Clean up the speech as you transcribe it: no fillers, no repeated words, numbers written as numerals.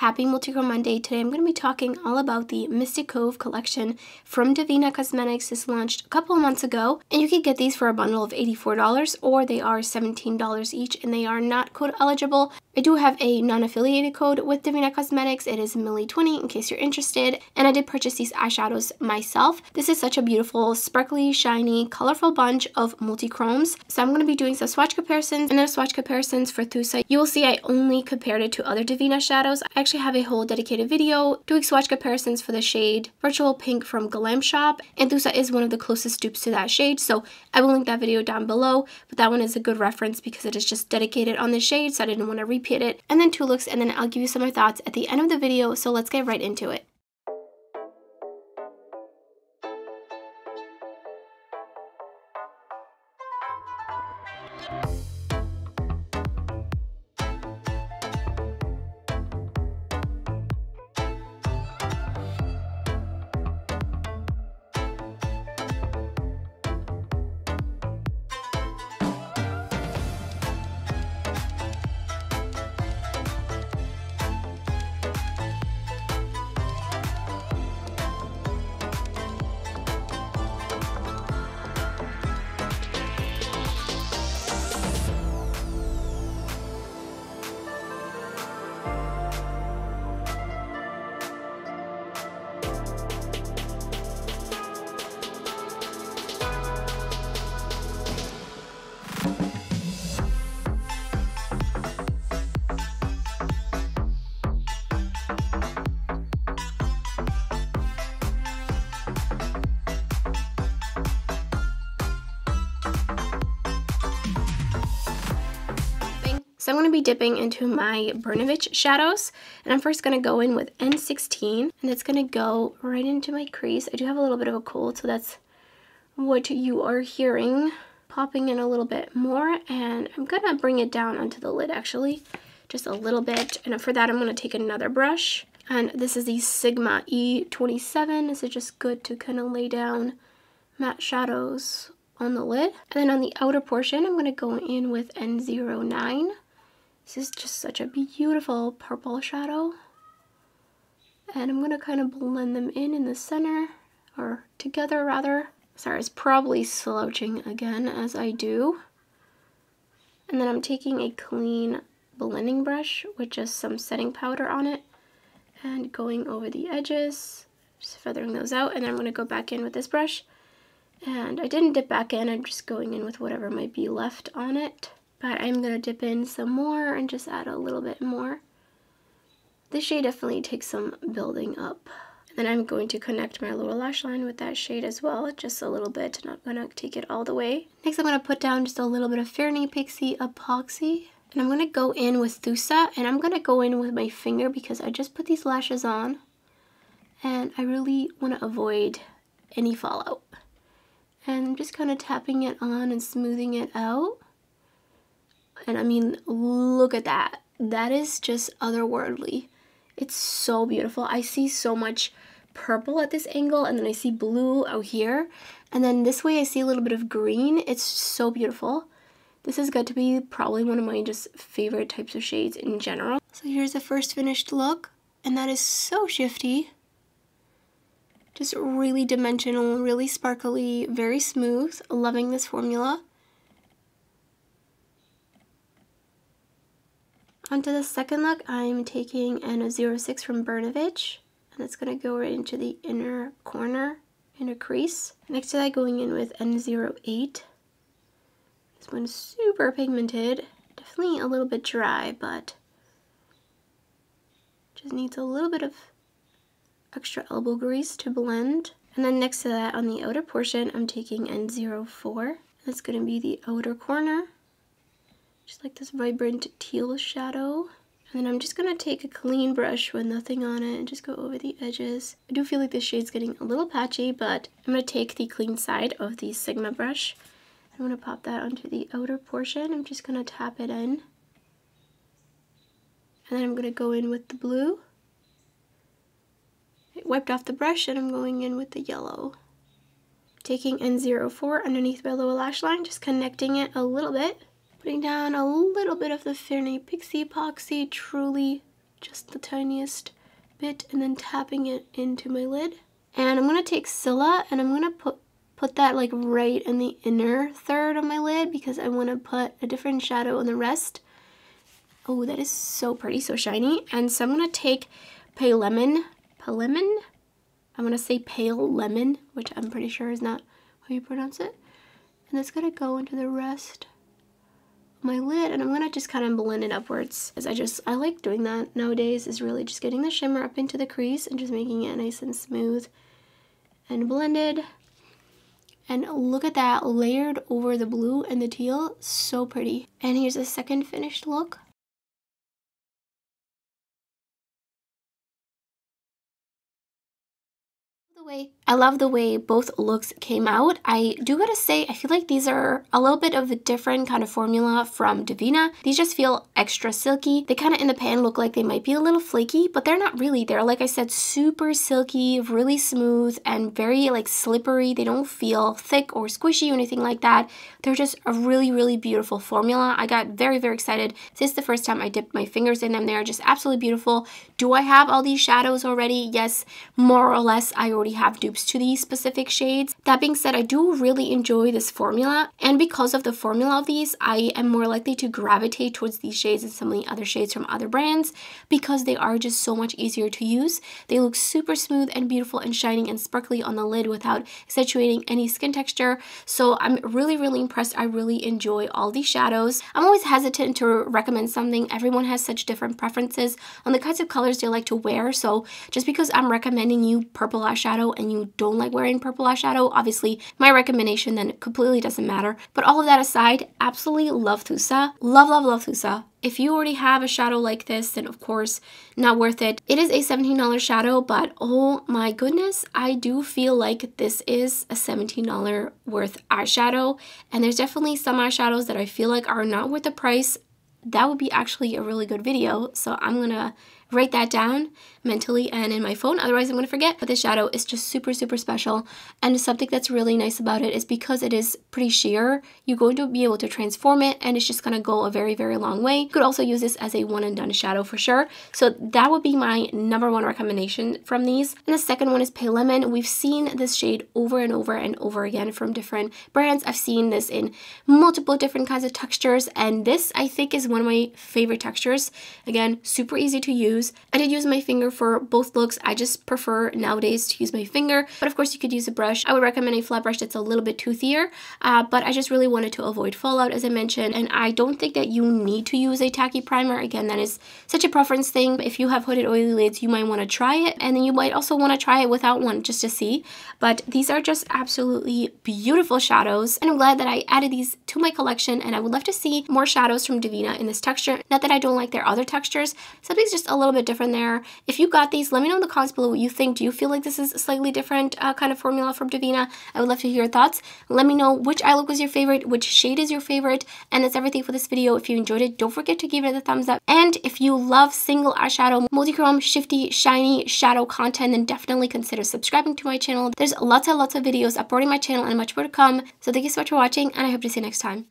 Happy Multichrome Monday. Today I'm going to be talking all about the Mystic Cove Collection from Devinah Cosmetics. This launched a couple of months ago, and you can get these for a bundle of $84, or they are $17 each, and they are not code eligible. I do have a non-affiliated code with Devinah Cosmetics. It is Millie20 in case you're interested, and I did purchase these eyeshadows myself. This is such a beautiful, sparkly, shiny, colorful bunch of multi-chromes. So I'm going to be doing some swatch comparisons, and then swatch comparisons for Thusa. You will see I only compared it to other Devinah shadows. I actually have a whole dedicated video doing swatch comparisons for the shade Virtual Pink from Glam shop, and Thusa is one of the closest dupes to that shade, so I will link that video down below, but that one is a good reference because it is just dedicated on the shade, so I didn't want to repeat it. And then two looks, and then I'll give you some of my thoughts at the end of the video, so let's get right into it. So I'm going to be dipping into my Brnovich shadows, and I'm first going to go in with N16, and it's going to go right into my crease. I do have a little bit of a cold, so that's what you are hearing. Popping in a little bit more, and I'm going to bring it down onto the lid actually, just a little bit. And for that I'm going to take another brush, and this is the Sigma E27. This is just good to kind of lay down matte shadows on the lid. And then on the outer portion I'm going to go in with N09. This is just such a beautiful purple shadow. And I'm going to kind of blend them in the center, or together rather. Sorry, it's probably slouching again as I do. And then I'm taking a clean blending brush with just some setting powder on it and going over the edges, just feathering those out. And then I'm going to go back in with this brush. And I didn't dip back in, I'm just going in with whatever might be left on it. But I'm going to dip in some more and just add a little bit more. This shade definitely takes some building up. And then I'm going to connect my lower lash line with that shade as well, just a little bit, not going to take it all the way. Next I'm going to put down just a little bit of Fairney Pixie Epoxy. And I'm going to go in with Thusa, and I'm going to go in with my finger because I just put these lashes on. And I really want to avoid any fallout. And I'm just kind of tapping it on and smoothing it out. And I mean, look at that. That is just otherworldly. It's so beautiful. I see so much purple at this angle, and then I see blue out here. And then this way I see a little bit of green. It's so beautiful. This has got to be probably one of my just favorite types of shades in general. So here's the first finished look, and that is so shifty. Just really dimensional, really sparkly, very smooth. Loving this formula. Onto the second look, I'm taking an 06 from Brnovich, and that's going to go right into the inner corner, inner crease. Next to that, going in with N08. This one's super pigmented, definitely a little bit dry, but just needs a little bit of extra elbow grease to blend. And then next to that, on the outer portion, I'm taking N04. That's going to be the outer corner. Just like this vibrant teal shadow. And then I'm just going to take a clean brush with nothing on it and just go over the edges. I do feel like this shade's getting a little patchy, but I'm going to take the clean side of the Sigma brush. I'm going to pop that onto the outer portion. I'm just going to tap it in. And then I'm going to go in with the blue. I wiped off the brush and I'm going in with the yellow. Taking N04 underneath my lower lash line, just connecting it a little bit. Putting down a little bit of the Fairney Pixie Epoxy, truly just the tiniest bit, and then tapping it into my lid. And I'm going to take Scylla, and I'm going to put that like right in the inner third of my lid, because I want to put a different shadow on the rest. Oh, that is so pretty, so shiny. And so I'm going to take Pale Lemon. I'm going to say Pale Lemon, which I'm pretty sure is not how you pronounce it. And it's going to go into the rest of my lid, and I'm going to just kind of blend it upwards. Because I like doing that nowadays, is really just getting the shimmer up into the crease and just making it nice and smooth and blended. And look at that, layered over the blue and the teal, so pretty. And here's a second finished look. I love the way both looks came out. I do gotta say, I feel like these are a little bit of a different kind of formula from Devinah. These just feel extra silky. They kind of in the pan look like they might be a little flaky, but they're not really. They're, like I said, super silky, really smooth, and very like slippery. They don't feel thick or squishy or anything like that. They're just a really, really beautiful formula. I got very, very excited. This is the first time I dipped my fingers in them. They're just absolutely beautiful. Do I have all these shadows already? Yes, more or less. I already have dupes to these specific shades. That being said, I do really enjoy this formula, and because of the formula of these, I am more likely to gravitate towards these shades than some of the other shades from other brands, because they are just so much easier to use. They look super smooth and beautiful and shining and sparkly on the lid without accentuating any skin texture. So I'm really, really impressed. I really enjoy all these shadows. I'm always hesitant to recommend something. Everyone has such different preferences on the kinds of colors they like to wear. So just because I'm recommending you purple eyeshadow and you don't like wearing purple eyeshadow, obviously my recommendation then completely doesn't matter. But all of that aside, absolutely love Thusa. Love, love, love Thusa. If you already have a shadow like this, then of course not worth it. It is a $17 shadow, but oh my goodness, I do feel like this is a $17 worth eyeshadow. And there's definitely some eyeshadows that I feel like are not worth the price. That would be actually a really good video. So I'm gonna write that down mentally and in my phone, otherwise I'm going to forget. But this shadow is just super, super special, and something that's really nice about it is because it is pretty sheer, you're going to be able to transform it, and it's just going to go a very, very long way. You could also use this as a one and done shadow for sure. So that would be my #1 recommendation from these. And the second one is Pale Lemon. We've seen this shade over and over and over again from different brands. I've seen this in multiple different kinds of textures, and this I think is one of my favorite textures. Again, super easy to use. I did use my finger for both looks. I just prefer nowadays to use my finger, but of course you could use a brush. I would recommend a flat brush that's a little bit toothier, but I just really wanted to avoid fallout, as I mentioned, and I don't think that you need to use a tacky primer. Again, that is such a preference thing. If you have hooded oily lids, you might want to try it, and then you might also want to try it without one just to see. But these are just absolutely beautiful shadows, and I'm glad that I added these to my collection, and I would love to see more shadows from Devinah in this texture. Not that I don't like their other textures, something's just a little bit different there. If you got these, let me know in the comments below what you think. Do you feel like this is a slightly different kind of formula from Devinah? I would love to hear your thoughts. Let me know which eye look was your favorite, which shade is your favorite, and that's everything for this video. If you enjoyed it, don't forget to give it a thumbs up. And if you love single eyeshadow, multi-chrome, shifty, shiny shadow content, then definitely consider subscribing to my channel. There's lots and lots of videos uploading my channel and much more to come. So thank you so much for watching, and I hope to see you next time.